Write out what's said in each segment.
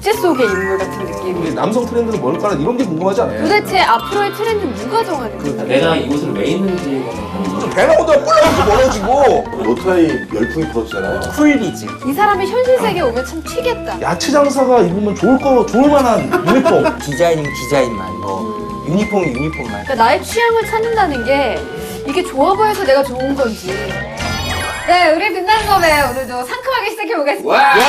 잡지 속의 인물 같은 느낌. 남성 트렌드는 뭘까? 이런 게 궁금하지 않아요? 도대체 앞으로의 트렌드는 누가 정하는 거야? 내가 이 옷을 왜 입는지 배 나오다가 뿔 멀어지고 노타이 열풍이 불었잖아요. 쿨비즈. 이 사람이 현실 세계에 오면 참 튀겠다. 야채 장사가 입으면 좋을 만한 유니폼. 디자인이면 디자인만, 유니폼이 유니폼만. 그러니까 나의 취향을 찾는다는 게 이게 좋아 보여서 내가 좋은 건지. 네, 우리 빛나는 검에 오늘도 상큼하게 시작해보겠습니다. 네.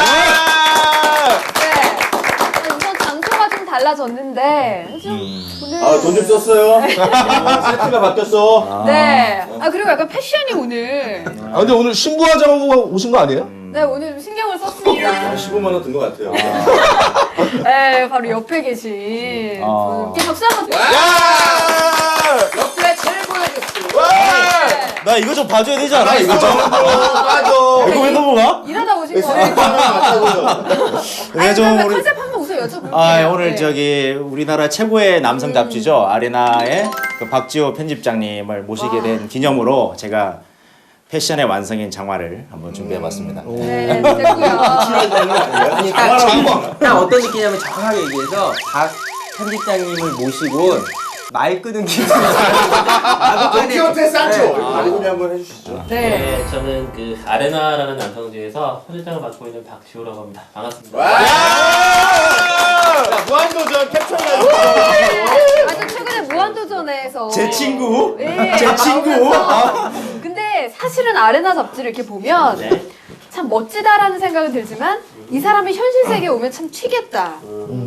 우선 장소가 좀 달라졌는데 오늘 돈 좀 썼어요. 세트가 바뀌었어. 네. 그리고 약간 패션이 오늘 근데 오늘 신부화장하고 오신 거 아니에요? 네, 오늘 좀 신경을 썼습니다. 15만 원 든 것 같아요. 네, 바로 옆에 계신 분께 박수 한번 옆에 최고의 격수. 나 이거 좀 봐줘야 되지 않아? 이거 좀 빠져. 이거 왜 넘어가? 일하다 오신 거예요. 내가 좀 그러면 우리 컨셉 한번 우선 여쭤볼게요. 오늘 네. 저기 우리나라 최고의 남성 잡지죠 아레나의 그 박지호 편집장님을 모시게 된 기념으로 제가 패션의 완성인 장화를 한번 준비해봤습니다. 네, 됐고요. 아니, 딱 어떤 느낌이냐면 정확하게 얘기해서 박 편집장님을 모시고 말 끄는 기분이잖아요. 도키호테 산초. 발음이 한번 해주시죠. 네. 네, 저는 그 아레나라는 남성지에서 소장을 맡고 있는 박지호라고 합니다. 반갑습니다. 무한도전 캡처가 아주 최근에 무한도전에서 제 친구? 네, 제 친구? 나오면서 근데 사실은 아레나 잡지를 이렇게 보면 네. 참 멋지다라는 생각은 들지만 이 사람이 현실 세계에 오면 참 튀겠다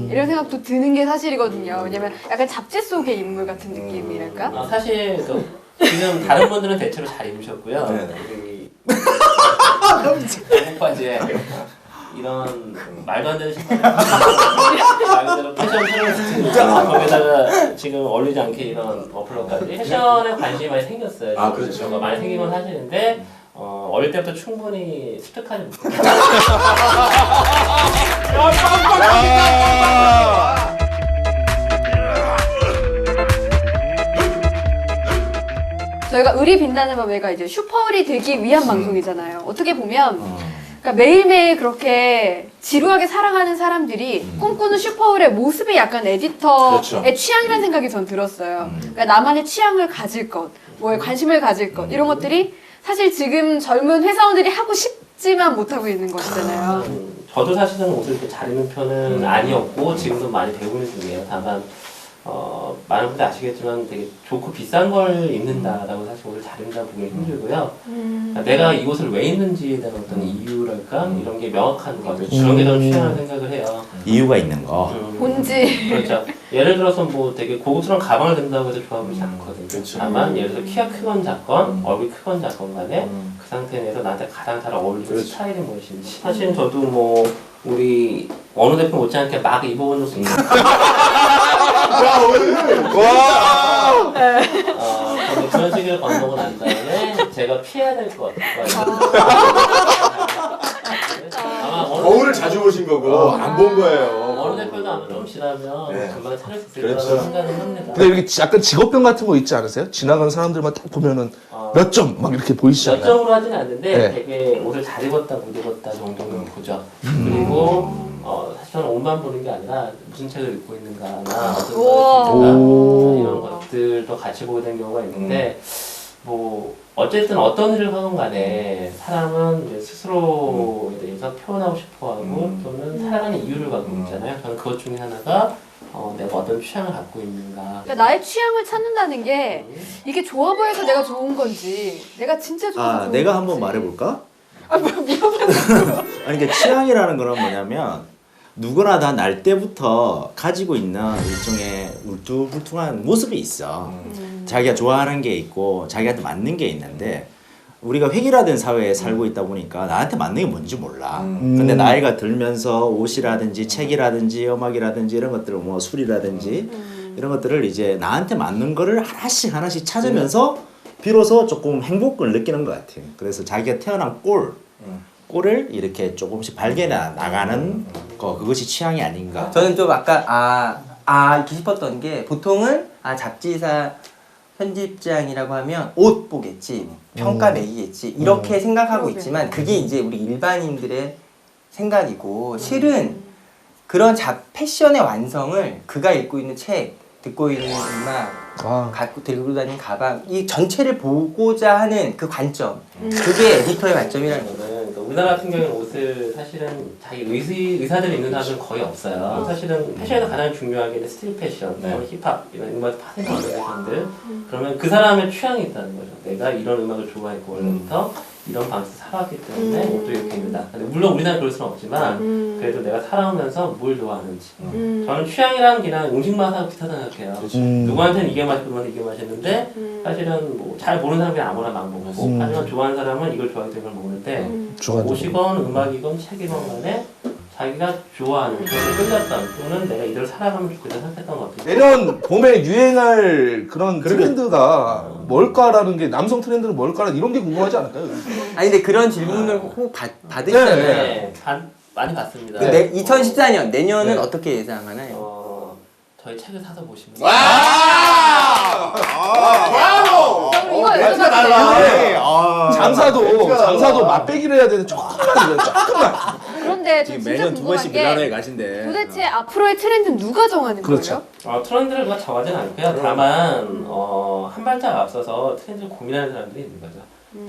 이런 생각도 드는 게 사실이거든요. 왜냐면 약간 잡지 속의 인물 같은 느낌이랄까? 사실 지금 다른 분들은 대체로 잘 입으셨고요. 우리 한국 바지에 이런 말도 안 되는 신발 말 그대로 패션 트렌드 거기다가 지금 어울리지 않게 이런 어플러까지 패션에 관심이 많이 생겼어요. 아, 그렇죠. 많이 생긴 건 사실인데 어릴 때부터 충분히 습득하지 못했어요. 저희가 의리 빛나는 밤에가 이제 슈퍼을이 되기 위한 방송이잖아요. 어떻게 보면 그러니까 매일매일 그렇게 지루하게 살아가는 사람들이 꿈꾸는 슈퍼을의 모습이 약간 에디터의 그렇죠. 취향이라는 생각이 전 들었어요. 그러니까 나만의 취향을 가질 것, 뭐에 관심을 가질 것 이런 것들이 사실 지금 젊은 회사원들이 하고 싶지만 못하고 있는 것이잖아요. 저도 사실은 옷을 이렇게 잘 입는 편은 아니었고 지금도 많이 배우는 중이에요. 다만 많은 분들 아시겠지만 되게 좋고 비싼 걸 입는다라고 사실 옷을 잘 입는다 보기 힘들고요. 그러니까 내가 이 옷을 왜 입는지에 대한 어떤 이유랄까 이런 게 명확한 거 그런 게 더 중요한 생각을 해요. 이유가 있는 거. 본질. 그렇죠. 예를 들어서 뭐 되게 고급스러운 가방을 든다고 해서 좋아 보이지 않거든요. 그렇죠. 다만 예를 들어 키가 크건 작건 얼굴이 크건 작건 간에 그 상태 내에서 나한테 가장 잘 어울리는 그렇죠. 스타일이 무엇인지 사실 저도 뭐 우리 원우 대표 못지않게 막 입어본 적도 있는데 저는 그런 식으로 건너고 난 다음에 제가 피해야 될 것 같아요. 아마 거울을 자주 보신 거고 안 본 거예요. 원우 대표도 아마 좀 지나면 네. 금방 찾을 수 있을 그렇죠. 거라고 생각은 합니다. 근데 이렇게 약간 직업병 같은 거 있지 않으세요? 지나가는 사람들만 딱 보면은 몇 점 막 이렇게 보이시지 몇 않아요? 점으로 하진 않는데 네. 되게 옷을 잘 입었다 못 입었다 정도는 보죠. 그리고 사실 저는 옷만 보는 게 아니라 무슨 책을 읽고 있는가나 어떤 우와. 걸 읽는가 오. 이런 것들도 같이 보게 된 경우가 있는데 뭐 어쨌든 어떤 일을 하건 간에 사람은 이제 스스로에 대해서 표현하고 싶어하고 또는 살아가는 이유를 갖고 있잖아요. 저는 그것 중에 하나가 내가 어떤 취향을 갖고 있는가. 그러니까 나의 취향을 찾는다는 게 이게 좋아 보여서 내가 좋은 건지 내가 진짜 좋아서 좋은 내가 건지. 한번 말해볼까? 미안하다. 아니 그러니까 취향이라는 거는 뭐냐면 누구나 다 날 때부터 가지고 있는 일종의 울퉁불퉁한 모습이 있어. 자기가 좋아하는 게 있고 자기한테 맞는 게 있는데 우리가 획일화된 사회에 살고 있다 보니까 나한테 맞는 게 뭔지 몰라. 근데 나이가 들면서 옷이라든지 책이라든지 음악이라든지 이런 것들을 뭐 술이라든지 이런 것들을 이제 나한테 맞는 거를 하나씩 하나씩 찾으면서 비로소 조금 행복을 느끼는 것 같아요. 그래서 자기가 태어난 꼴을 이렇게 조금씩 발견해 나가는 거 그것이 취향이 아닌가. 저는 좀 아까 이렇게 싶었던 게 보통은 잡지사 편집장이라고 하면 옷 보겠지, 평가 매기겠지 이렇게 생각하고 있지만 그게 이제 우리 일반인들의 생각이고 실은 그런 패션의 완성을 그가 읽고 있는 책, 듣고 있는 음악, 갖고 들고 다니는 가방 이 전체를 보고자 하는 그 관점 그게 에디터의 관점이라는 거예요. 그러니까 우리나라 같은 경우는 옷을 사실은 자기 의사들이 입는 사람들은 거의 없어요. 사실은 패션에서 가장 중요한 게 스트릿 패션, 힙합 이런 음악 파생하는 패션들. 그러면 그 사람의 취향이 있다는 거죠. 내가 이런 음악을 좋아했고 원래부터 이런 방식으로 살아왔기 때문에 옷도 이렇게 입는다. 물론 우리나라 그럴 수는 없지만 그래도 내가 살아오면서 뭘 좋아하는지. 저는 취향이랑 그냥 음식 맛하고 비슷하다고 생각해요. 누구한테는 이게 맛있고 누구한테 이게 맛있는데 사실은 뭐 잘 모르는 사람이 아무나 막 먹고 하지만 좋아하는 사람은 이걸 좋아하기 때문에 먹는데 옷이건 음악이건 책이건 간에 자기가 좋아하는 그래서 끌렸던 또는 내가 이대로 살아가면 좋겠다 생각했던 것 같아요. 내년 봄에 유행할 그런 트렌드가 뭘까라는 게 남성 트렌드는 뭘까라는 이런 게 궁금하지 않을까요? 아니 근데 그런 질문을 혹 받으시잖아요. 네, 많이 봤습니다. 2014년 내년은 어떻게 예상하나요? 저희 책을 사서 보시면 이거 여쭤봐도 장사도 맛배기를 해야 되는데 조금만. 그런데 저 지금 진짜 매년 두 궁금한 번씩 게 밀라노에 가신대. 도대체 앞으로의 트렌드는 누가 정하는 그렇죠. 거예요? 트렌드를 누가 정하진 않고요. 다만 한 발짝 앞서서 트렌드를 고민하는 사람들이 있는 거죠.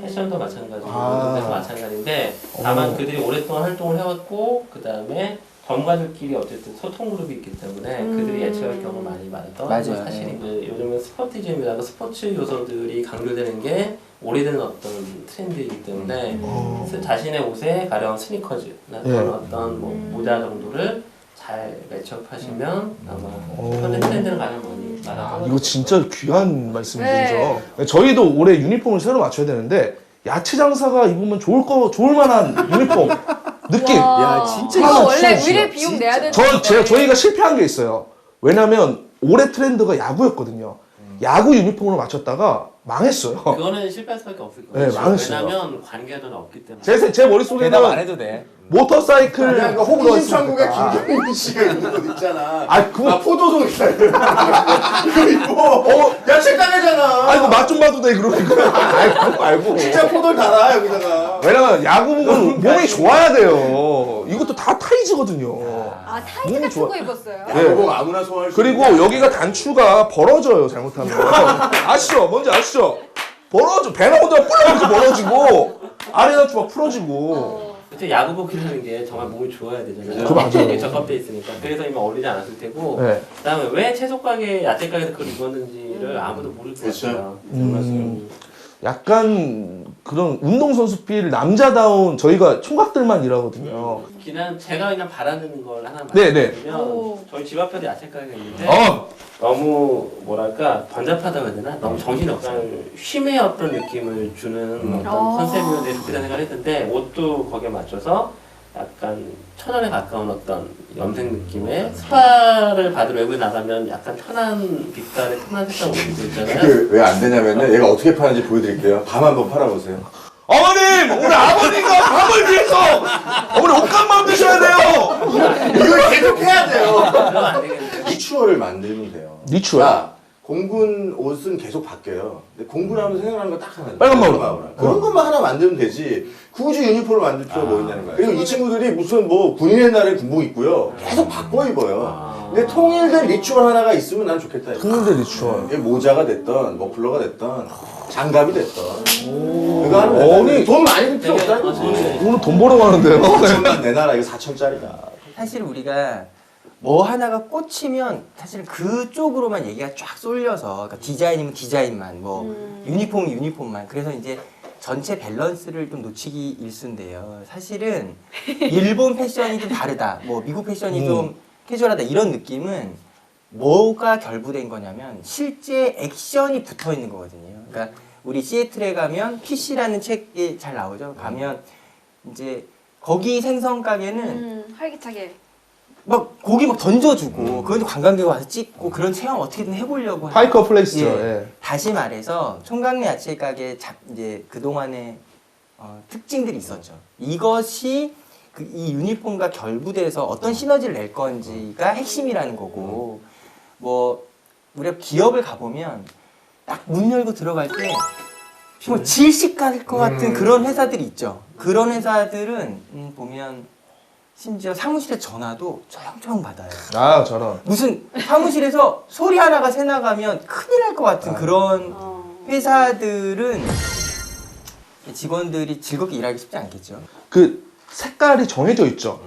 패션도 마찬가지고 모든 데도 마찬가지인데 다만 그들이 오랫동안 활동을 해왔고 그 다음에 전문가들끼리 어쨌든 소통 그룹이 있기 때문에 그들이 예측할 경우 많이 많았던 맞아요. 사실인 거예요. 요즘은 스포티즘이라고 스포츠 요소들이 강조되는 게 오래된 어떤 트렌드이기 때문에 자신의 옷에 가령 스니커즈나 어떤 뭐 모자 정도를 잘 매치업하시면 아마 현대 트렌드는 가장 많이 나가고 이거 진짜 귀한 말씀이죠. 저희도 올해 유니폼을 새로 맞춰야 되는데 야채 장사가 입으면 좋을 만한 유니폼 느낌. 야, 진짜 이거 원래 진짜 의뢰 비용 내야 되는 저희가 실패한 게 있어요. 왜냐면 올해 트렌드가 야구였거든요. 야구 유니폼으로 맞췄다가 망했어요. 그거는 실패할 수밖에 없을 거예요. 네, 망했어요. 왜냐면 관계자는 없기 때문에. 제 대답 안 머릿속에는 해도 돼. 모터사이클 그냥 그 호기심 천국에 김경민 씨가 있는 곳 있잖아. 그거 포도송 스타일. 이거 이뻐. 야채 까매잖아. 이거 맛 좀 봐도 돼 그러니까 알고 진짜 포도를 달아 여기다가. 왜냐면 야구복은 몸이 좋아야 돼요. 이것도 다 타이즈거든요. 타이즈 너무 같은 좋아. 거 입었어요? 야구복 아무나 소화할 수 그리고 있는. 여기가 단추가 벌어져요 잘못하면. 아시죠? 뭔지 아시죠? 벌어져. 배가 먼저 뿔렁 벌어지고 아래 단추 막 풀어지고. 그때 야구복 기르는 게 정말 몸이 좋아야 되잖아요. 그거 맞아요. 적합돼 있으니까. 그래서 이미 어울리지 않았을 테고. 네. 그다음에 왜 채소 가게, 야채 가게에서 그걸 입었는지를 아무도 모를 것 같아요. 약간 그런 운동선수필 남자다운 저희가 총각들만 일하거든요. 그냥 제가 그냥 바라는 걸 하나 네, 네. 말씀드리면 저희 집 앞에도 야채 가게가 있는데 너무 뭐랄까 번잡하다고 해야 되나? 너무 정신이 없어요. 쉼의 어떤 느낌을 주는 어떤 컨셉이었는데 좋겠다는 생각을 했는데 옷도 거기에 맞춰서 약간 천연에 가까운 어떤 염색 느낌의 스파를 받으러 외부에 나가면 약간 편한 빛깔의 편한 색깔 옷 입고 있잖아요. 그 왜 안 되냐면은 얘가 어떻게 파는지 보여드릴게요. 밤 한번 팔아보세요. 어머님! 우리 아버님과 밥을 위해서 어머니 옷감만 드셔야 돼요! 이걸 계속 해야 돼요. 그러면 안 되겠는데. 리추얼을 만들면 돼요. 리추얼? 자, 공군 옷은 계속 바뀌어요. 근데 공군하면 생각나는 거 딱 하나. 빨간 마우라. 그런 것만 하나 만들면 되지. 굳이 유니폼을 만들 필요가 뭐 있냐는 거야. 그리고 이 친구들이 무슨 뭐 군인의 날에 군복 입고요. 계속 바꿔 입어요. 근데 통일된 리추얼 하나가 있으면 난 좋겠다. 통일된 리추얼. 이게 모자가 됐던, 머플러가 됐던, 장갑이 됐던. 그거 하면 아니, 돈 많이 들 필요 없다는 거지. 오늘 돈 벌어 가는데요? 4천만 내놔라. 이거 4천짜리다. 사실 우리가 뭐 하나가 꽂히면 사실 그쪽으로만 얘기가 쫙 쏠려서 그러니까 디자인이면 디자인만 뭐 유니폼이 유니폼만 그래서 이제 전체 밸런스를 좀 놓치기 일쑤인데요. 사실은 일본 패션이 좀 다르다. 뭐 미국 패션이 좀 캐주얼하다 이런 느낌은 뭐가 결부된 거냐면 실제 액션이 붙어 있는 거거든요. 그러니까 우리 시애틀에 가면 PC라는 책이 잘 나오죠. 가면 이제 거기 생선 가게는 활기차게. 막 고기 막 던져주고 그건 관광객 와서 찍고 그런 체험 어떻게든 해보려고 하는 파이커 플레이스죠. 예. 예. 다시 말해서 총각내 야채 가게 이제 그동안의 특징들이 있었죠. 이것이 이 유니폼과 결부돼서 어떤 시너지를 낼 건지가 핵심이라는 거고 뭐 우리가 기업을 가보면 딱 문 열고 들어갈 때 정말 질식 갈 것 같은 그런 회사들이 있죠. 그런 회사들은 보면 심지어 사무실에 전화도 조용조용 받아요. 아 저런. 무슨 사무실에서 소리 하나가 새 나가면 큰일 날 것 같은 그런 회사들은 직원들이 즐겁게 일하기 쉽지 않겠죠. 그 색깔이 정해져 있죠.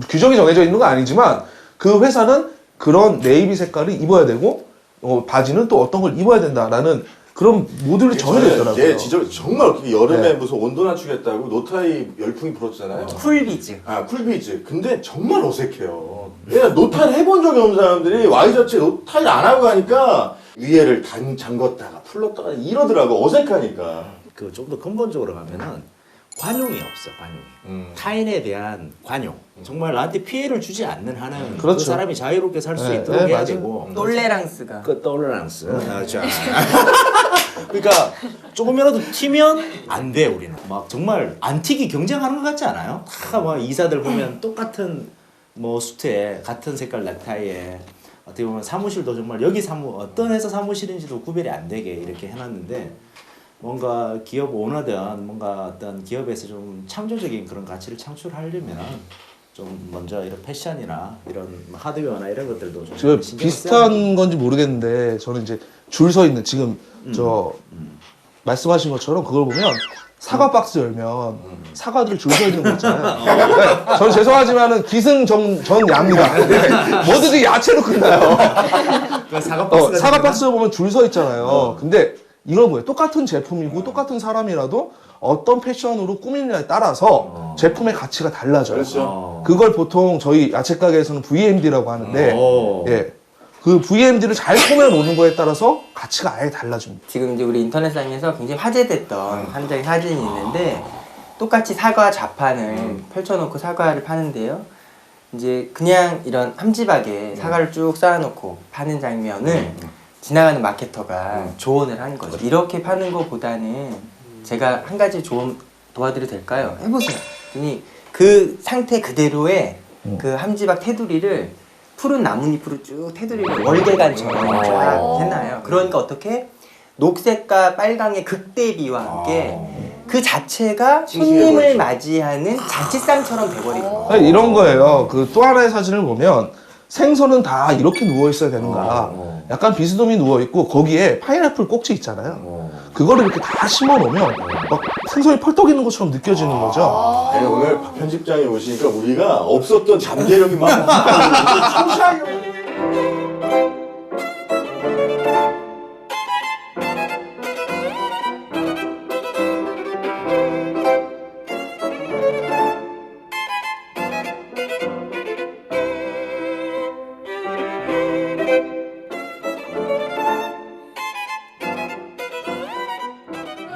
규정이 정해져 있는 건 아니지만 그 회사는 그런 네이비 색깔을 입어야 되고 바지는 또 어떤 걸 입어야 된다라는 그런 모듈이 정해져 있더라고요. 예, 정말 웃기게 여름에 네. 무슨 온도 낮추겠다고 노타이 열풍이 불었잖아요. 쿨비즈. 아, 쿨비즈. 근데 정말 어색해요. 왜냐면 노타를 해본 적이 없는 사람들이 와이셔츠에 노타를 안 하고 가니까 위에를 잠궜다가 풀렀다가 이러더라고. 어색하니까. 그 좀 더 근본적으로 가면은 관용이 없어, 관용. 타인에 대한 관용. 정말 나한테 피해를 주지 않는 한은 그 그렇죠. 사람이 자유롭게 살 수 네, 있도록 네, 해야 맞아요. 되고. 톨레랑스가. 그 톨러런스. 자. 그러니까 조금이라도 튀면 안 돼, 우리는. 막 정말 안 튀기 경쟁하는 것 같지 않아요? 다 막 이사들 보면 똑같은 뭐 수트에 같은 색깔 넥타이에 어떻게 보면 사무실도 정말 여기 어떤 회사 사무실인지도 구별이 안 되게 이렇게 해놨는데 뭔가 기업 오너든 뭔가 어떤 기업에서 좀 창조적인 그런 가치를 창출하려면 좀 먼저 이런 패션이나 이런 하드웨어나 이런 것들도 좀 저 신경 비슷한 건지 모르겠는데 저는 이제 줄 서 있는 지금 저 말씀하신 것처럼 그걸 보면 사과 박스 열면 사과들 줄 서 있는 거 있잖아요. 네, 저는 죄송하지만은 기승전야입니다. 네, 뭐든지 야채로 끝나요. 사과 박스 보면 줄 서 있잖아요. 근데 이건 뭐예요? 똑같은 제품이고 똑같은 사람이라도 어떤 패션으로 꾸미느냐에 따라서 제품의 가치가 달라져요. 그렇죠. 그걸 보통 저희 야채 가게에서는 VMD라고 하는데 예. 그 VMD를 잘 꾸며놓는 거에 따라서 가치가 아예 달라집니다. 지금 이제 우리 인터넷상에서 굉장히 화제됐던 한 장의 사진이 있는데 똑같이 사과 좌판을 펼쳐놓고 사과를 파는데요. 이제 그냥 이런 함지박에 사과를 쭉 쌓아놓고 파는 장면을 지나가는 마케터가 조언을 한 거죠. 이렇게 파는 것보다는 제가 한 가지 조언 도와드려도 될까요? 해보세요. 그랬더니 그 상태 그대로의 그 함지박 테두리를 푸른 나뭇잎으로 쭉 테두리를 월계관처럼 쫙 해놔요. 그러니까 어떻게 녹색과 빨강의 극대비와 함께 그 자체가 손님을 맞이하는 잔치상처럼 돼버리는 거예요. 이런 거예요. 그 또 하나의 사진을 보면 생선은 다 이렇게 누워 있어야 되는가? 약간 비스듬히 누워 있고 거기에 파인애플 꼭지 있잖아요. 그거를 이렇게 다 심어 놓으면 막 생선이 펄떡 있는 것처럼 느껴지는 거죠. 아니, 오늘 박 편집장이 오시니까 우리가 없었던 잠재력이 막 청소하게.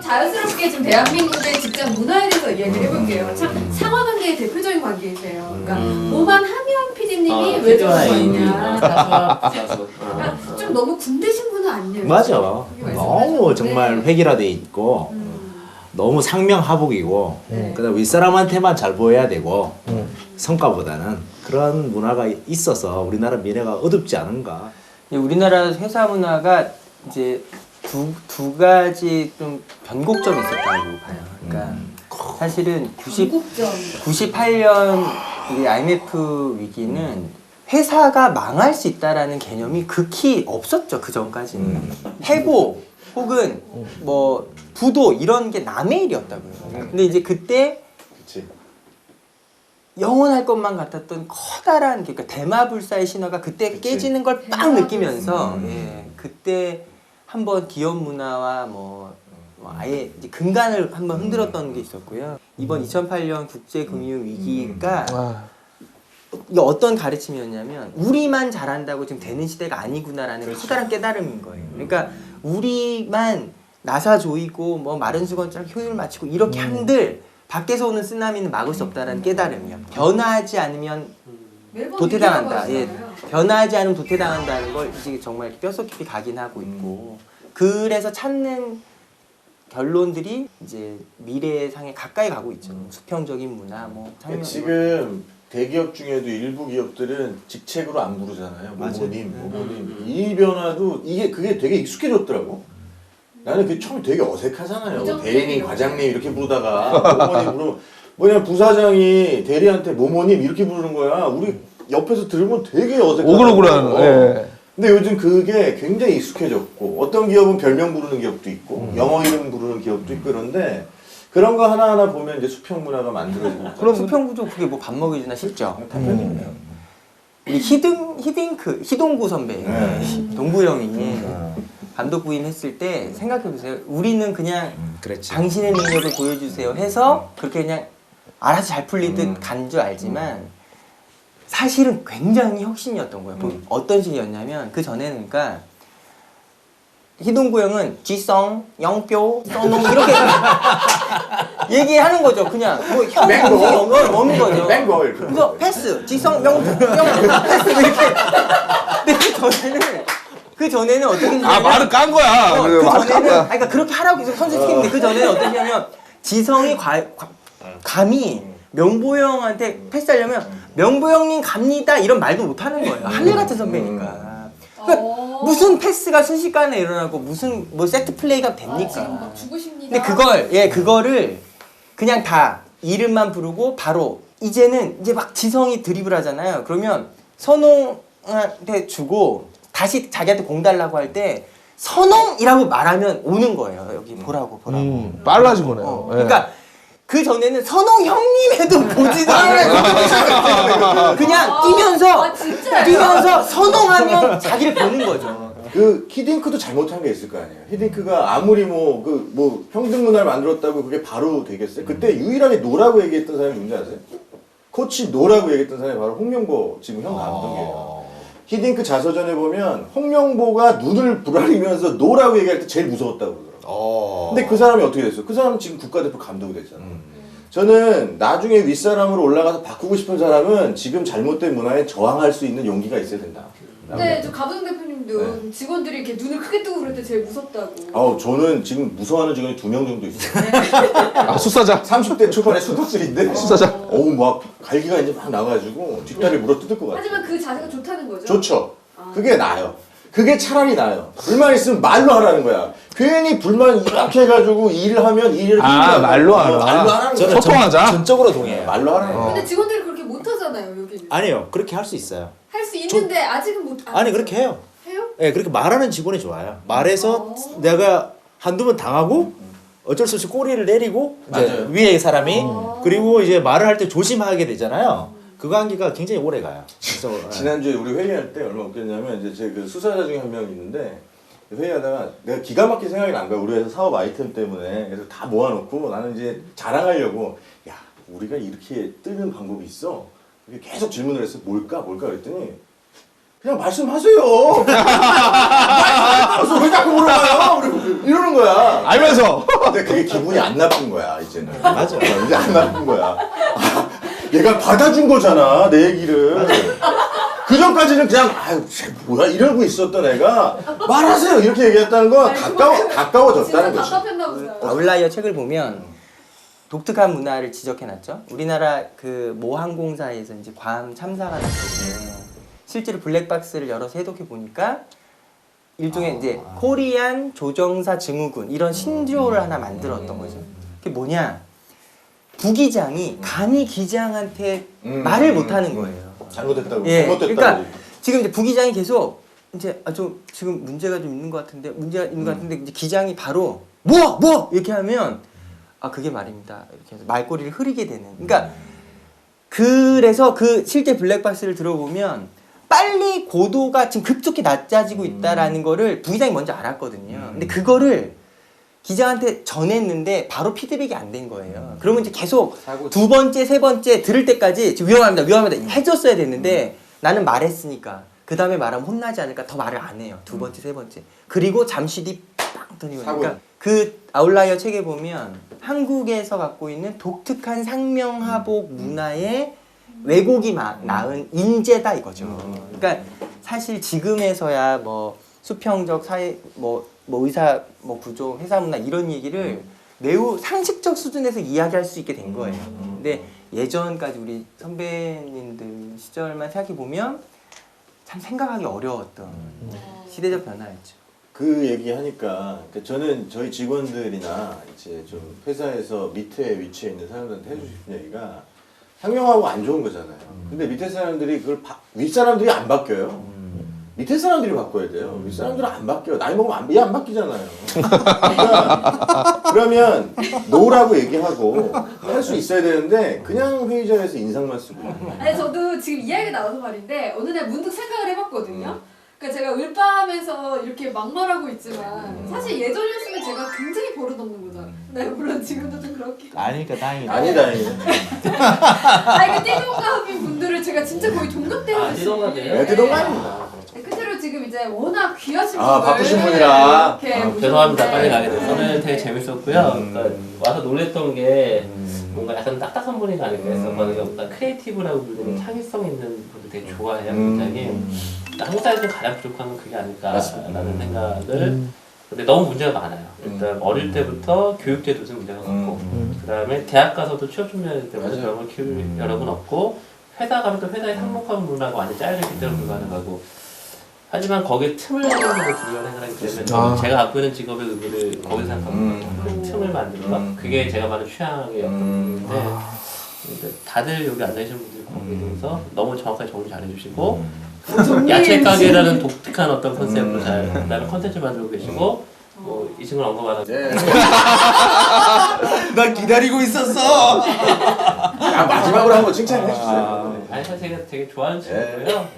자연스럽게 지금 대한민국의 직장 문화에 대해서 이야기를 해볼게요. 참 상하관계의 대표적인 관계이세요. 그러니까 뭐만 하면 PD님이 왜 저러고 있냐. 그러니까 좀 너무 군대 신분은 아니에요. 맞아. 그렇게 너무 말씀하셨는데. 정말 획일화돼 있고 너무 상명하복이고 그다음 윗사람한테만 잘 보여야 되고 성과보다는 그런 문화가 있어서 우리나라 미래가 어둡지 않은가. 우리나라 회사 문화가 이제 두 가지 좀 변곡점이 있었다고 봐요. 그러니까 사실은 전국점. 98년 이 IMF 위기는 회사가 망할 수 있다라는 개념이 극히 없었죠. 그 전까지는 해고 혹은 뭐 부도 이런 게 남의 일이었다고요. 근데 이제 그때 그치. 영원할 것만 같았던 커다란 그러니까 대마불사의 신화가 그때 그치. 깨지는 걸 빡 느끼면서 예, 그때 한번 기업 문화와 뭐 아예 이제 근간을 한번 흔들었던 게 있었고요. 이번 2008년 국제금융 위기가 이게 어떤 가르침이었냐면 우리만 잘한다고 지금 되는 시대가 아니구나라는 그렇죠. 커다란 깨달음인 거예요. 그러니까 우리만 나사 조이고 뭐 마른 수건처럼 효율 맞추고 이렇게 한들 밖에서 오는 쓰나미는 막을 수 없다는 깨달음이요. 변화하지 않으면 매번 도태당한다. 위기라고 예, 하시잖아요. 변화하지 않으면 도태당한다는 걸 이제 정말 뼛속 깊이 각인하고 있고 그래서 찾는 결론들이 이제 미래의 상에 가까이 가고 있죠. 수평적인 문화, 뭐 지금 대기업 중에도 일부 기업들은 직책으로 안 부르잖아요. 모모님. 이 변화도 그게 되게 익숙해졌더라고. 나는 그 처음에 되게 어색하잖아요. 대리님, 과장님 이렇게 부르다가 모모님으로 뭐냐면 부사장이 대리한테 모모님 이렇게 부르는 거야. 우리 옆에서 들으면 되게 어색하고. 오글오글하는. 예. 근데 요즘 그게 굉장히 익숙해졌고 어떤 기업은 별명 부르는 기업도 있고 영어 이름 부르는 기업도 있고 그런데 그런 거 하나하나 보면 이제 수평 문화가 만들어지고 그럼 수평구조 그게 뭐 밥 먹이 주나 쉽죠. 우리 희동구 선배, 동구 형이 감독 부임했을 때 생각해보세요. 우리는 그냥 그렇지. 당신의 능력을 보여주세요 해서 그렇게 그냥 알아서 잘 풀리듯 간 줄 알지만 사실은 굉장히 혁신이었던 거예요. 어떤 식이었냐면 그 전에는 그러니까 희동구 형은 지성, 영표, 써농 이렇게 얘기하는 거죠. 그냥 뭐 형, 동생 먹는 거죠. 맹걸. 그래서 패스, 지성, 영표, 패스 이렇게. 근데 그 전에는 어떻게 했냐면 말을 깐 거야. 그 말을 깐 전에는 거야. 그러니까 그렇게 하라고 선수 시키는데 그 전에는 어떻게 했냐면 지성이 감히 명보형한테 패스하려면 명보형님 갑니다 이런 말도 못 하는 거예요. 한일 같은 선배니까. 그러니까 무슨 패스가 순식간에 일어나고 무슨 뭐 세트 플레이가 됩니까? 지금 막 죽으십니다. 근데 그거를 그냥 다 이름만 부르고 바로 이제는 이제 막 지성이 드리블 하잖아요. 그러면 선홍한테 주고 다시 자기한테 공 달라고 할 때 선홍이라고 말하면 오는 거예요. 여기 보라고. 빨라진 거네요. 예. 그러니까 그 전에는 선홍 형님 해도 보지도 않아요. 그냥 뛰면서 선홍하면 자기를 보는 거죠. 그 히딩크도 잘못한 게 있을 거 아니에요. 히딩크가 아무리 뭐 평등 문화를 만들었다고 그게 바로 되겠어요? 그때 유일하게 노라고 얘기했던 사람이 누군지 아세요? 코치 노라고 얘기했던 사람이 바로 홍명보 지금 형 감독이에요. 히딩크 자서전에 보면 홍명보가 눈을 부라리면서 노라고 얘기할 때 제일 무서웠다고 그러더라고요. 근데 그 사람이 어떻게 됐어요? 그 사람은 지금 국가대표 감독이 됐잖아요. 저는 나중에 윗사람으로 올라가서 바꾸고 싶은 사람은 지금 잘못된 문화에 저항할 수 있는 용기가 있어야 된다. 근데 저 가부동 대표님도 직원들이 이렇게 눈을 크게 뜨고 그럴 때 제일 무섭다고. 저는 지금 무서워하는 직원이 2명 정도 있어요. 아, 수사자. 30대 초반에 수도슬인데 수사자. 막 갈기가 이제 막 나가지고 뒷다리 물어 뜯을 것 같아요. 하지만 그 자세가 좋다는 거죠? 좋죠. 그게 나아요. 그게 차라리 나아요. 불만 있으면 말로 하라는 거야. 괜히 불만 이렇게 해가지고 일을 하면 일을 말로 하라. 말로 하라는 거야. 소통하자. 전적으로 동의해요. 말로 하라는 거야. 근데 직원들이 그렇게 못하잖아요, 여기. 아니요, 그렇게 할 수 있어요. 할 수 있는데 아직은 못. 아니 그렇게 해요. 해요? 예, 그렇게 말하는 직원이 좋아요. 말해서 내가 한두 번 당하고 어쩔 수 없이 꼬리를 내리고 이제 위에 사람이 그리고 이제 말을 할 때 조심하게 되잖아요. 그 관계가 굉장히 오래 가요. 그래서 지난주에 우리 회의할 때 얼마나 웃겼냐면 이제 제 그 수사자 중에 한 명 있는데 회의하다가 내가 기가 막히게 생각이 난 거야. 우리 회사 사업 아이템 때문에. 그래서 다 모아놓고 나는 이제 자랑하려고 야 우리가 이렇게 뜨는 방법이 있어. 이렇게 계속 질문을 했어. 뭘까 그랬더니 그냥 말씀하세요. 말씀하세요. 왜 자꾸 물어봐요? 이러는 거야. 알면서. 근데 그게 기분이 안 나쁜 거야 이제는. 맞아. 이제 안 나쁜 거야. 얘가 받아준 거잖아 내 얘기를. 그 전까지는 그냥 아유 뭐야 이러고 있었던 애가 말하세요 이렇게 얘기했다는 건 가까워졌다는 진짜 거지. 답답했나 보다. 아웃라이어 책을 보면 독특한 문화를 지적해놨죠. 우리나라 그 모 항공사에서 이제 괌 참사가 났거든요. 실제로 블랙박스를 열어서 해독해 보니까 일종의 이제 코리안 조정사 증후군 이런 신조어를 하나 만들었던 거죠. 그게 뭐냐? 부기장이 감히 기장한테 말을 못하는 거예요. 잘못했다고. 예, 잘못됐다고. 그러니까 지금 이제 부기장이 계속 이제 좀 지금 문제가 좀 있는 것 같은데 이제 기장이 바로 뭐 이렇게 하면 그게 말입니다. 이렇게 해서 말꼬리를 흐리게 되는. 그러니까 그래서 그 실제 블랙박스를 들어보면 빨리 고도가 지금 급속히 낮아지고 있다라는 거를 부기장이 먼저 알았거든요. 근데 그거를 기장한테 전했는데 바로 피드백이 안 된 거예요. 그러면 이제 계속 두 번째, 세 번째 들을 때까지 지금 위험합니다 해줬어야 됐는데 나는 말했으니까 그 다음에 말하면 혼나지 않을까 더 말을 안 해요. 두 번째, 세 번째. 그리고 잠시 뒤 빵 터지고 그러니까 그 아웃라이어 책에 보면 한국에서 갖고 있는 독특한 상명하복 문화의 왜곡이 낳은 인재다 이거죠. 그러니까 사실 지금에서야 뭐 수평적 사회 뭐 의사 뭐 구조 회사 문화 이런 얘기를 매우 상식적 수준에서 이야기할 수 있게 된 거예요. 근데 예전까지 우리 선배님들 시절만 생각해 보면 참 생각하기 어려웠던 시대적 변화였죠. 그 얘기하니까 그러니까 저는 저희 직원들이나 이제 좀 회사에서 밑에 위치해 있는 사람들한테 해주고 싶은 얘기가 상용하고 안 좋은 거잖아요. 근데 밑에 사람들이 그걸 윗 사람들이 안 바뀌어요. 밑에 사람들이 바꿔야 돼요. 윗 사람들은 안 바뀌어. 나이 먹으면 얘 안 바뀌잖아요. 그러면 노라고 얘기하고 할 수 있어야 되는데 그냥 회의자에서 인상만 쓰고. 아니 저도 지금 이야기가 나와서 말인데 어느 날 문득 생각을 해봤거든요. 그러니까 제가 을밤에서 이렇게 막말하고 있지만 사실 예전이었으면 제가 굉장히 버릇없는 거죠. 네, 물론 지금도 좀 그렇게. 아니니까 다행이다. 아니다. 아니 그 띠동갑인 분들을 제가 진짜 거의 동갑대하듯이. 띠동갑이에요? 네, 띠동갑입니다. 그대로 지금 이제 워낙 귀하신 아, 분들 바쁘신 분이라. 이렇게 죄송합니다. 빨리 모셨는데 가게 돼서 저는 되게 재밌었고요. 그러니까 와서 놀랬던 게 뭔가 약간 딱딱한 분위기가 아닐까 해서 저는 뭔가 크리에이티브라고 불리는 창의성 있는 분들 되게 좋아해요. 굉장히 한국 사회에서 가장 부족한 건 그게 아닐까라는 생각을 근데 너무 문제가 많아요. 일단 어릴 때부터 교육제도에서 문제가 많고 그 다음에 대학 가서도 취업 준비할 때마다 그런 걸 키울 여력은 없고 회사 가면 또 회사의 상목한 문화가 완전 짜여져 있기 때문에 불가능하고 하지만 거기에 틈을 내는 게 중요한 생각이 때문에 저는 제가 갖고 있는 직업의 의미를 거기서 생각하거든요. 틈을 만드는 거 그게 제가 말하는 취향의 어떤 부분인데 근데 다들 여기 앉아계신 분들이 거기에 대해서 너무 정확하게 정리 잘 해주시고 야채 가게라는 독특한 어떤 컨셉으로 잘 그다음에 컨텐츠 만들고 계시고 뭐 이 친구는 언급 안 하고 나 기다리고 있었어. 마지막으로 한번 칭찬해 주세요. 아니 사실 제가 되게 좋아하는 친구고요.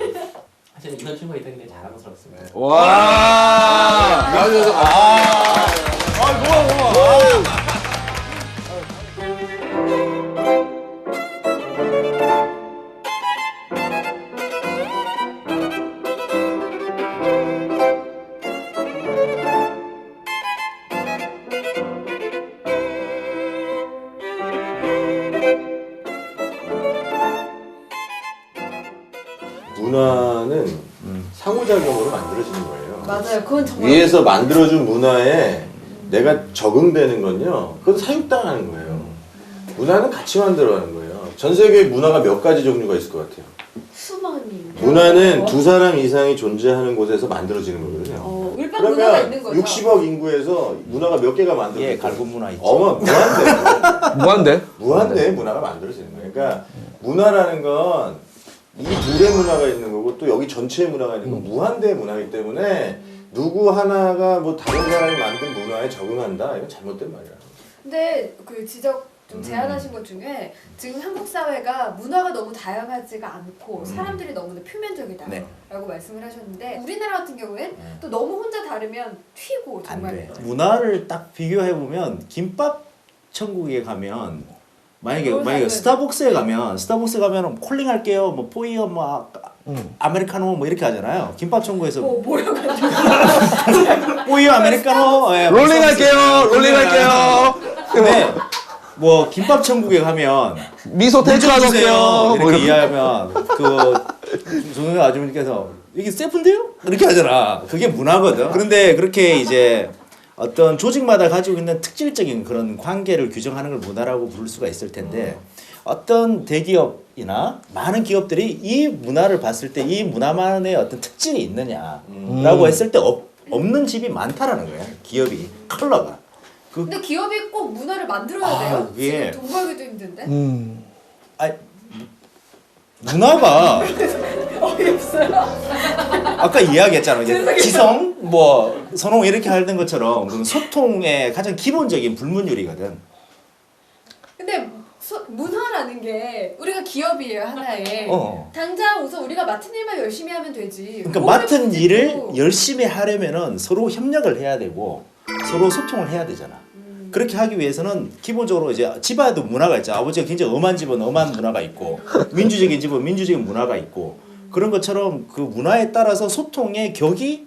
사실 이런 친구가 있다는 게 자랑스럽습니다. 와. 나와주셔서 문화는 상호작용으로 만들어지는 거예요. 맞아요. 그건 정말 위에서 만들어준 문화에 내가 적응되는 건요. 그건 사육당하는 거예요. 문화는 같이 만들어가는 거예요. 전 세계에 문화가 몇 가지 종류가 있을 것 같아요. 수많이. 문화는 두 사람 이상이 존재하는 곳에서 만들어지는 거거든요. 을밤 문화가 있는 그러면 거죠. 60억 인구에서 문화가 몇 개가 만들어져요? 예, 갈굼 문화 있죠. 무한대. 무한대? 무한대 문화가 만들어지는 거예요. 그러니까 문화라는 건 이 둘의 문화가 있는 거고 또 여기 전체의 문화가 있는 건 무한대의 문화이기 때문에 누구 하나가 뭐 다른 사람이 만든 문화에 적응한다 이건 잘못된 말이야. 근데 그 지적 좀 제안하신 것 중에 지금 한국 사회가 문화가 너무 다양하지가 않고 사람들이 너무나 표면적이다라고 네. 말씀을 하셨는데 우리나라 같은 경우엔 또 너무 혼자 다르면 튀고 안 정말 돼. 문화를 딱 비교해 보면 김밥 천국에 가면 만약에 스타벅스에 가면 콜링 할게요. 뭐 포이어 뭐 아메리카노 뭐 이렇게 하잖아요. 김밥 천국에서 뭐라고 포이어 아메리카노 예, 롤링 할게요. 롤링 할게요. 근데 뭐 김밥 천국에 가면 미소 테이크아 주세요 넣을게요. 이렇게 이해하면 그 조선의 아주머니께서 이게 셀프인데요? 이렇게 하잖아. 그게 문화거든. 그런데 그렇게 이제 어떤 조직마다 가지고 있는 특질적인 그런 관계를 규정하는 걸 문화라고 부를 수가 있을 텐데 어떤 대기업이나 많은 기업들이 이 문화를 봤을 때 이 문화만의 어떤 특징이 있느냐라고 했을 때 없는 집이 많다라는 거야. 기업이 컬러가. 근데 기업이 꼭 문화를 만들어야 돼요? 예. 지금 돈 벌기도 힘든데? 아니 문화가 어이없어요. 아까 이야기했잖아. 이제 지성, 뭐 선홍 이렇게 하는 것처럼 그건 소통의 가장 기본적인 불문율이거든. 근데 문화라는 게 우리가 기업이에요 하나에 당장 우선 우리가 맡은 일만 열심히 하면 되지. 그러니까 뭐를 맡은 굳이 일을 또 열심히 하려면은 서로 협력을 해야 되고 서로 소통을 해야 되잖아. 그렇게 하기 위해서는 기본적으로 이제 집안에도 문화가 있죠. 아버지가 굉장히 엄한 집은 엄한 문화가 있고 민주적인 집은 민주적인 문화가 있고 그런 것처럼 그 문화에 따라서 소통의 격이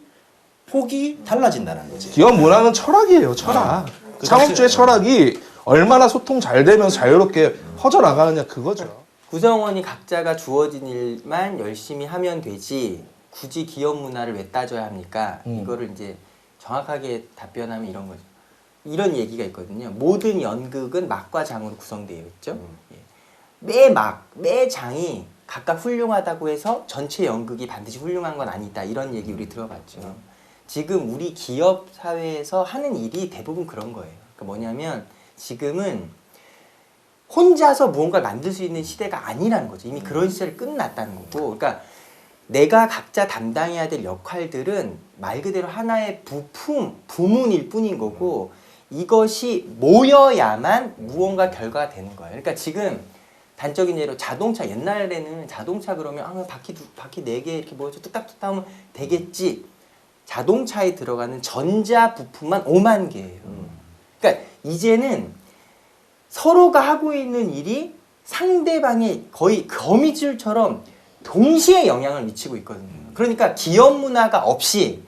폭이 달라진다는 거지. 기업 문화는 철학이에요. 철학. 창업주의 철학이 얼마나 소통 잘 되면서 자유롭게 퍼져나가느냐 그거죠. 구성원이 각자가 주어진 일만 열심히 하면 되지 굳이 기업 문화를 왜 따져야 합니까? 이거를 이제 정확하게 답변하면 이런 거죠. 이런 얘기가 있거든요. 모든 연극은 막과 장으로 구성되어 있죠. 매 막, 매 장이 각각 훌륭하다고 해서 전체 연극이 반드시 훌륭한 건 아니다. 이런 얘기 우리 들어봤죠. 지금 우리 기업 사회에서 하는 일이 대부분 그런 거예요. 그러니까 뭐냐면 지금은 혼자서 무언가를 만들 수 있는 시대가 아니라는 거죠. 이미 그런 시대를 끝났다는 거고. 그러니까 내가 각자 담당해야 될 역할들은 말 그대로 하나의 부문일 뿐인 거고 이것이 모여야만 무언가 결과가 되는 거예요. 그러니까 지금 단적인 예로 자동차 옛날에는 자동차 그러면 바퀴 4개 이렇게 모여서 뚝딱뚝딱 하면 되겠지. 자동차에 들어가는 전자 부품만 5만 개예요. 그러니까 이제는 서로가 하고 있는 일이 상대방의 거의 거미줄처럼 동시에 영향을 미치고 있거든요. 그러니까 기업 문화가 없이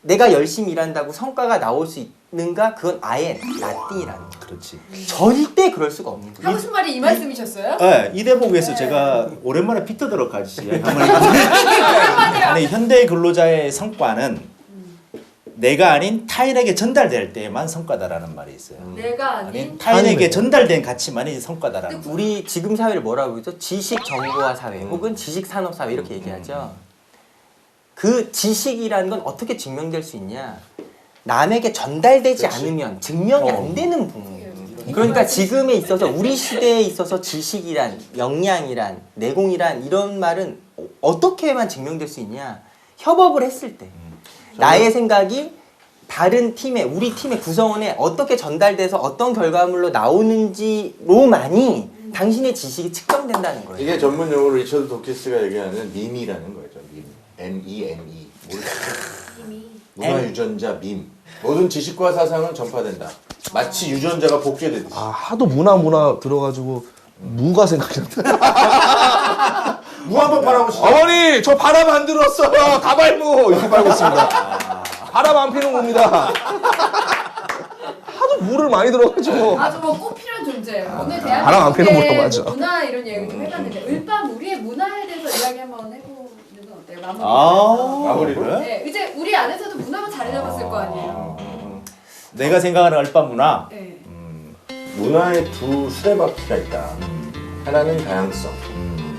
내가 열심히 일한다고 성과가 나올 수 있는가? 그건 아예 나띵이라는 거예요. 그렇지. 절대 그럴 수가 없는 거예요. 하고 싶은 말이 이 말씀이셨어요? 네, 이 대목에서 네. 제가 오랜만에 피터 드럭 아저씨 아니 현대 근로자의 성과는 내가 아닌 타인에게 전달될 때만 성과다라는 말이 있어요. 내가 아닌 아니 타인에게 전달된 가치만이 성과다라는 거. 우리 지금 사회를 뭐라고 그러죠? 지식 정보화 사회 혹은 지식 산업 사회 이렇게 얘기하죠. 그 지식이라는 건 어떻게 증명될 수 있냐? 남에게 전달되지 않으면 증명이 안 되는 부분이에요. 그러니까 지금에 있어서 우리 시대에 있어서 지식이란 역량이란 내공이란 이런 말은 어떻게만 증명될 수 있냐? 협업을 했을 때 나의 생각이 다른 팀에 우리 팀의 구성원에 어떻게 전달돼서 어떤 결과물로 나오는지로만이 당신의 지식이 측정된다는 거예요. 이게 전문 용어로 리처드 도키스가 얘기하는 밈이라는 거죠. 밈. M-E-M-E. 문화 유전자 밈. 모든 지식과 사상은 전파된다. 마치 유전자가 복제되듯이. 아 하도 문화 들어가지고 무가 생각이 난다. 무 한번 팔아보시죠. 어머니 저 바람 안 들었어요. 가발무 이렇게 빨고 있습니다. 바람 안 피는 겁니다. 하도 무를 많이 들어가지고. 아주 뭐 꼭 필요한 존재예요. 오늘 바람 안 피는 대한민국의 것도 맞아. 문화 이런 얘기 좀 해봤는데 을밤 우리의 문화에 대해서 이야기 한번 해보는 건 어때요? 마무리. 마무리로? 네, 이제 우리 안에서도 문화가 자리 잡았을 거 아니에요. 내가 생각하는 얼빠 문화. 네. 문화에 두 수레바퀴가 있다. 하나는 다양성,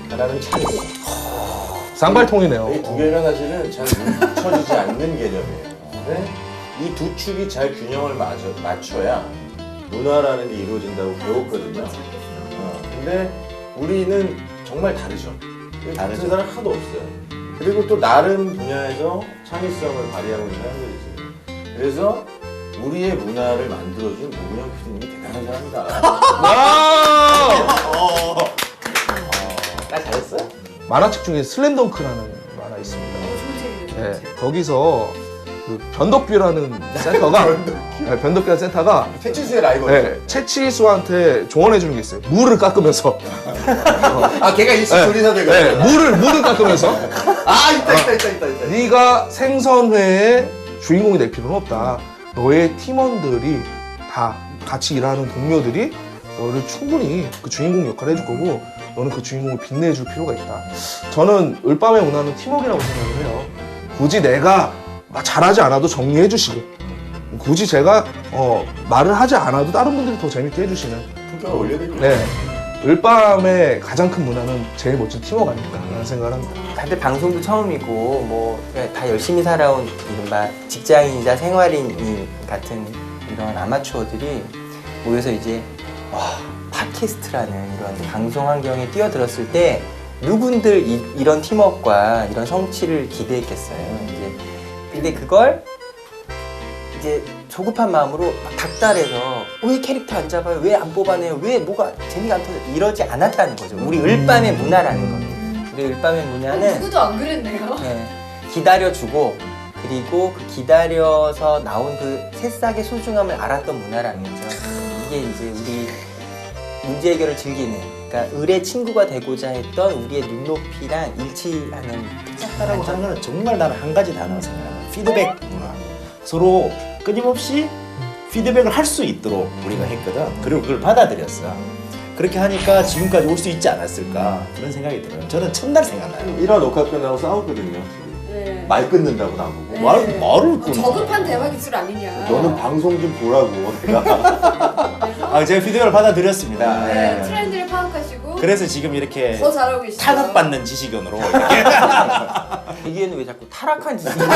하나는 창의성. 쌍발통이네요. 이 두 개가 사실은 잘 뭉쳐지지 않는 개념이에요. 근데 이 두 축이 잘 균형을 맞춰야 문화라는 게 이루어진다고 배웠거든요. 근데 우리는 정말 다르죠. 다른 사람 하나도 없어요. 그리고 또 나름 분야에서 창의성을 발휘하고 있는 사람들이지. 그래서 우리의 문화를 만들어준 노무현 PD님이 대단한 사람이다. 와! 나 잘했어요? 만화책 중에 슬램덩크라는 만화 있습니다. 좋은 책이네요. 네, 거기서 그 변덕규라는 센터가 변덕규라는 센터가 최치수의 라이벌. 네, 채치수한테 조언해 주는 게 있어요. 물을 깎으면서. 아, 걔가 일시 네, 조리사들가. 네, 물을 깎으면서. 아, 있다. 네가 생선회의 주인공이 될 필요는 없다. 너의 팀원들이 다 같이 일하는 동료들이 너를 충분히 그 주인공 역할을 해줄 거고 너는 그 주인공을 빛내줄 필요가 있다. 저는 을밤의 문화는 팀워크라고 생각을 해요. 굳이 내가 잘하지 않아도 정리해 주시고 굳이 제가 말을 하지 않아도 다른 분들이 더 재밌게 해주시는 품격을 올려드리고. 네. 을밤의 가장 큰 문화는 제일 멋진 팀워크 아닐까라는 생각을 합니다. 다들 방송도 처음이고 뭐 다 열심히 살아온 이른바 직장인이자 생활인 같은 이런 아마추어들이 모여서 이제 팟캐스트라는 이런 방송 환경에 뛰어들었을 때 누군들 이런 팀워크와 이런 성취를 기대했겠어요. 이제 근데 그걸 이제 조급한 마음으로 막 닥달해서 왜 캐릭터 안 잡아요? 왜 안 뽑아내요? 왜 뭐가 재미가 안 터져? 이러지 않았다는 거죠. 우리 을밤의 문화라는 겁니다. 우리 을밤의 문화는 누구도 안 그랬네요. 기다려주고 그리고 그 기다려서 나온 그 새싹의 소중함을 알았던 문화라는 거죠. 이게 이제 우리 문제 해결을 즐기는 그러니까 을의 친구가 되고자 했던 우리의 눈높이랑 일치하는 라고 하는 거는 정말 나는 한 가지 단어가 생각나. 피드백 문화. 서로 끊임없이 피드백을 할 수 있도록 우리가 했거든. 그리고 그걸 받아들였어. 그렇게 하니까 지금까지 올 수 있지 않았을까 그런 생각이 들어요. 저는 첫날 생각나요. 1화 녹화 끝나고 싸웠거든요. 네. 말 끊는다고 나보고. 네. 말을 끊어. 저급한 대화 기술 아니냐. 너는 방송 좀 보라고. 내가. 제가 피드백을 받아들였습니다. 네, 네. 트렌드를 파악하시고 그래서 지금 이렇게 더 잘하고 계시죠. 타격받는 지식인으로 이렇게. 얘기에는 왜 자꾸 타락한 지식인?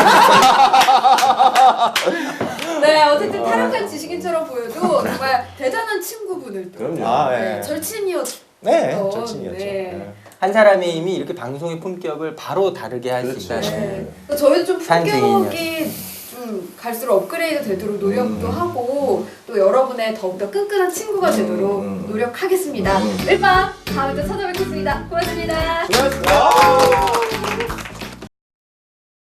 네, 어쨌든 타락한 지식인처럼 보여도 정말 대단한 친구분을 또. 그럼요. 아, 네, 예. 절친이었던. 네, 절친이었죠. 네. 네. 한 사람의 힘이 이렇게 방송의 품격을 바로 다르게 할 수 그렇죠. 있다는. 네. 그래서 저희도 좀 산증인이었어요. 품격이 좀 갈수록 업그레이드 되도록 노력도 하고 또 여러분의 더욱더 끈끈한 친구가 되도록 노력하겠습니다. 일밤 다음에 또 찾아뵙겠습니다. 고맙습니다. 수고하셨습니다.